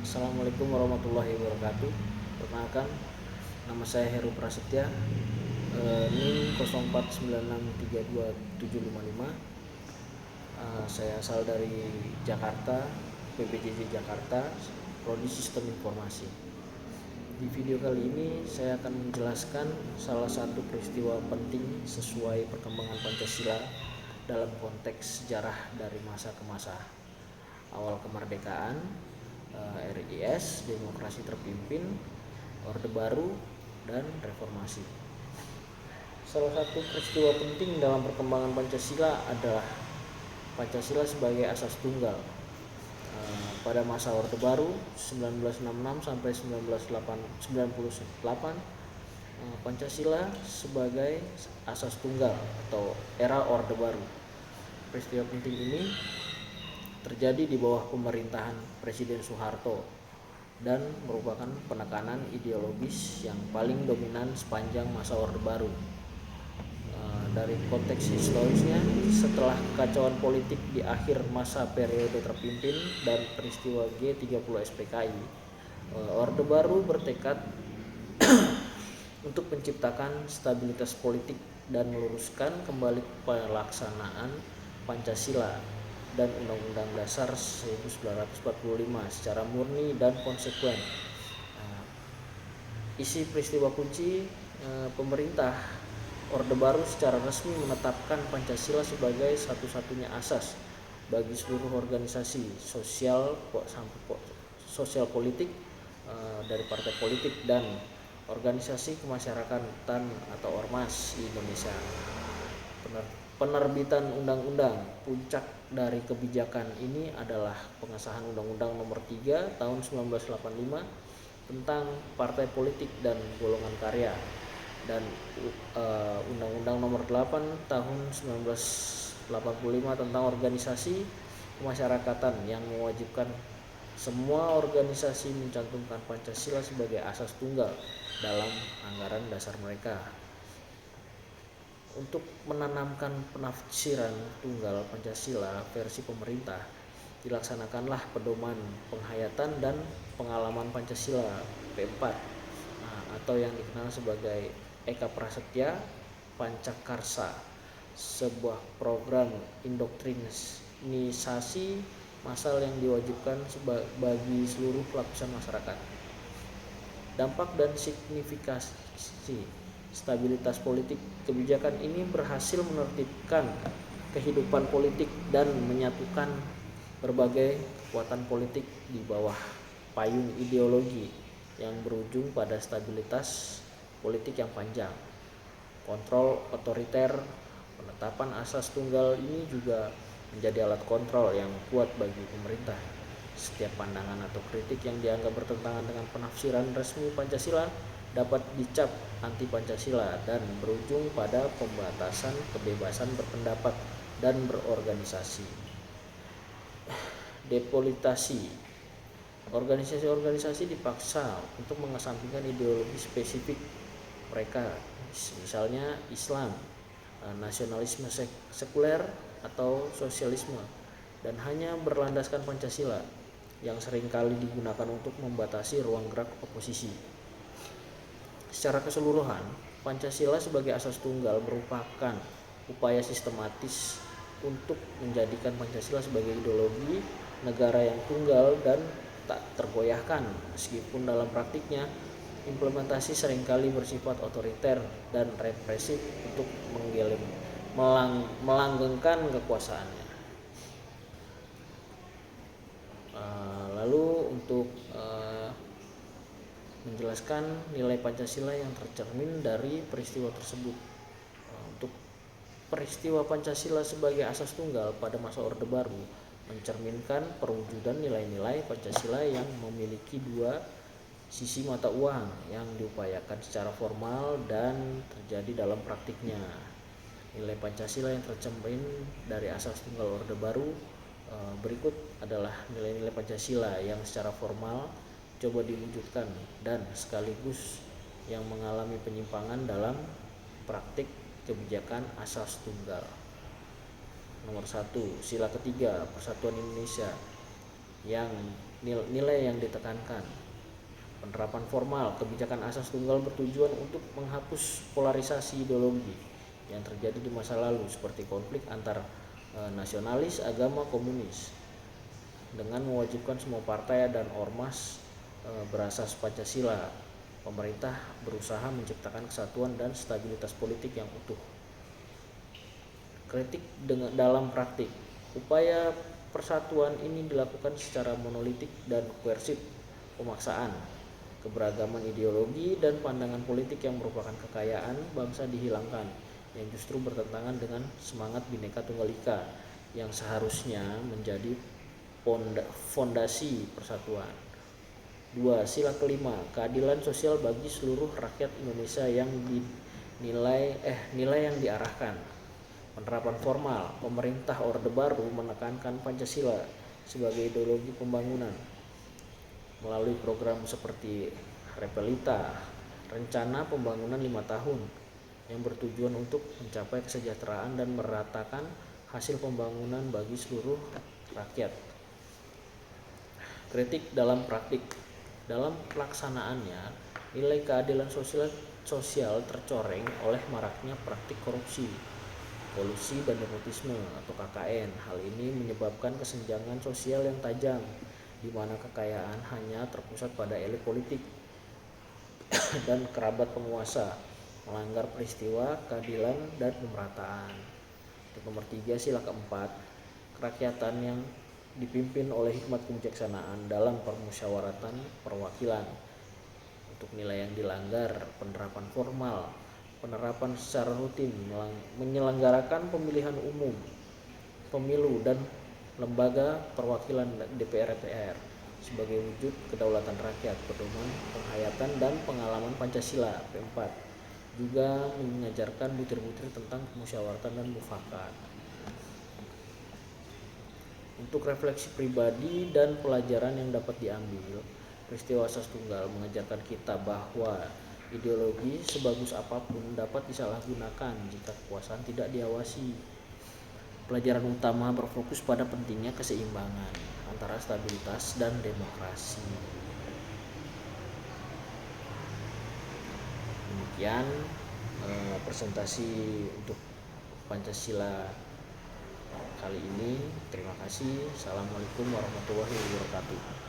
Assalamualaikum warahmatullahi wabarakatuh. Perkenalkan, nama saya Heru Prasetya, NIM 0496327755. Saya asal dari Jakarta, PPJJ Jakarta, Prodi Sistem Informasi. Di video kali ini saya akan menjelaskan salah satu peristiwa penting sesuai perkembangan Pancasila dalam konteks sejarah dari masa ke masa. Awal kemerdekaan, RIS, demokrasi terpimpin, Orde Baru, dan reformasi. Salah satu peristiwa penting dalam perkembangan Pancasila adalah Pancasila sebagai asas tunggal. Pada masa Orde Baru 1966 sampai 1998, Pancasila sebagai asas tunggal atau era Orde Baru. Peristiwa penting ini terjadi di bawah pemerintahan Presiden Soeharto dan merupakan penekanan ideologis yang paling dominan sepanjang masa Orde Baru. Dari konteks historisnya, setelah kekacauan politik di akhir masa periode terpimpin dan peristiwa G30 SPKI, Orde Baru bertekad untuk menciptakan stabilitas politik dan meluruskan kembali pelaksanaan Pancasila dan Undang-Undang Dasar 1945 secara murni dan konsekuen. Isi peristiwa kunci, pemerintah Orde Baru secara resmi menetapkan Pancasila sebagai satu-satunya asas bagi seluruh organisasi sosial politik, dari partai politik dan organisasi kemasyarakatan atau ormas di Indonesia. Penerbitan undang-undang, puncak dari kebijakan ini adalah pengesahan Undang-Undang Nomor 3 Tahun 1985 tentang partai politik dan golongan karya, dan Undang-Undang Nomor 8 Tahun 1985 tentang organisasi kemasyarakatan yang mewajibkan semua organisasi mencantumkan Pancasila sebagai asas tunggal dalam anggaran dasar mereka. Untuk menanamkan penafsiran tunggal Pancasila versi pemerintah, dilaksanakanlah pedoman penghayatan dan pengalaman Pancasila P4, atau yang dikenal sebagai Eka Prasetya Pancakarsa, sebuah program indoktrinisasi massal yang diwajibkan bagi seluruh lapisan masyarakat. Dampak dan signifikasi stabilitas politik, kebijakan ini berhasil menertibkan kehidupan politik dan menyatukan berbagai kekuatan politik di bawah payung ideologi yang berujung pada stabilitas politik yang panjang. Kontrol otoriter, penetapan asas tunggal ini juga menjadi alat kontrol yang kuat bagi pemerintah. Setiap pandangan atau kritik yang dianggap bertentangan dengan penafsiran resmi Pancasila dapat dicap anti Pancasila dan berujung pada pembatasan kebebasan berpendapat dan berorganisasi. Depolitisasi, organisasi-organisasi dipaksa untuk mengesampingkan ideologi spesifik mereka, misalnya Islam, nasionalisme sekuler atau sosialisme, dan hanya berlandaskan Pancasila yang seringkali digunakan untuk membatasi ruang gerak oposisi. Secara keseluruhan, Pancasila sebagai asas tunggal merupakan upaya sistematis untuk menjadikan Pancasila sebagai ideologi negara yang tunggal dan tak tergoyahkan, meskipun dalam praktiknya implementasi seringkali bersifat otoriter dan represif untuk melanggengkan kekuasaannya. Lalu untuk menjelaskan nilai Pancasila yang tercermin dari peristiwa tersebut. Untuk peristiwa Pancasila sebagai asas tunggal pada masa Orde Baru mencerminkan perwujudan nilai-nilai Pancasila yang memiliki dua sisi mata uang yang diupayakan secara formal dan terjadi dalam praktiknya. Nilai Pancasila yang tercermin dari asas tunggal Orde Baru berikut adalah nilai-nilai Pancasila yang secara formal coba diwujudkan dan sekaligus yang mengalami penyimpangan dalam praktik kebijakan asas tunggal. Nomor 1, sila ketiga Persatuan Indonesia, yang nilai yang ditekankan. Penerapan formal kebijakan asas tunggal bertujuan untuk menghapus polarisasi ideologi yang terjadi di masa lalu seperti konflik antar nasionalis, agama, komunis, dengan mewajibkan semua partai dan ormas berasas Pancasila. Pemerintah berusaha menciptakan kesatuan dan stabilitas politik yang utuh. Kritik dalam praktik. Upaya persatuan ini dilakukan secara monolitik dan koersif, pemaksaan. Keberagaman ideologi dan pandangan politik yang merupakan kekayaan bangsa dihilangkan, yang justru bertentangan dengan semangat Bhinneka Tunggal Ika yang seharusnya menjadi fondasi persatuan. 2. Sila kelima, keadilan sosial bagi seluruh rakyat Indonesia yang nilai yang diarahkan. Penerapan formal, pemerintah Orde Baru menekankan Pancasila sebagai ideologi pembangunan melalui program seperti Repelita, rencana pembangunan 5 tahun yang bertujuan untuk mencapai kesejahteraan dan meratakan hasil pembangunan bagi seluruh rakyat. Kritik dalam praktik. Dalam pelaksanaannya, nilai keadilan sosial tercoreng oleh maraknya praktik korupsi, kolusi dan nepotisme atau KKN. Hal ini menyebabkan kesenjangan sosial yang tajam, di mana kekayaan hanya terpusat pada elit politik dan kerabat penguasa, melanggar peristiwa keadilan dan pemerataan. Untuk nomor 3, sila keempat, kerakyatan yang dipimpin oleh hikmat kebijaksanaan dalam permusyawaratan perwakilan. Untuk nilai yang dilanggar, penerapan formal, penerapan secara rutin, menyelenggarakan pemilihan umum, pemilu dan lembaga perwakilan DPR sebagai wujud kedaulatan rakyat, pedoman penghayatan dan pengalaman Pancasila. P4 juga mengajarkan butir-butir tentang musyawaratan dan mufakat. Untuk refleksi pribadi dan pelajaran yang dapat diambil, peristiwa asas tunggal mengajarkan kita bahwa ideologi sebagus apapun dapat disalahgunakan jika kekuasaan tidak diawasi. Pelajaran utama berfokus pada pentingnya keseimbangan antara stabilitas dan demokrasi. Demikian presentasi untuk Pancasila kali ini. Terima kasih. Assalamualaikum warahmatullahi wabarakatuh.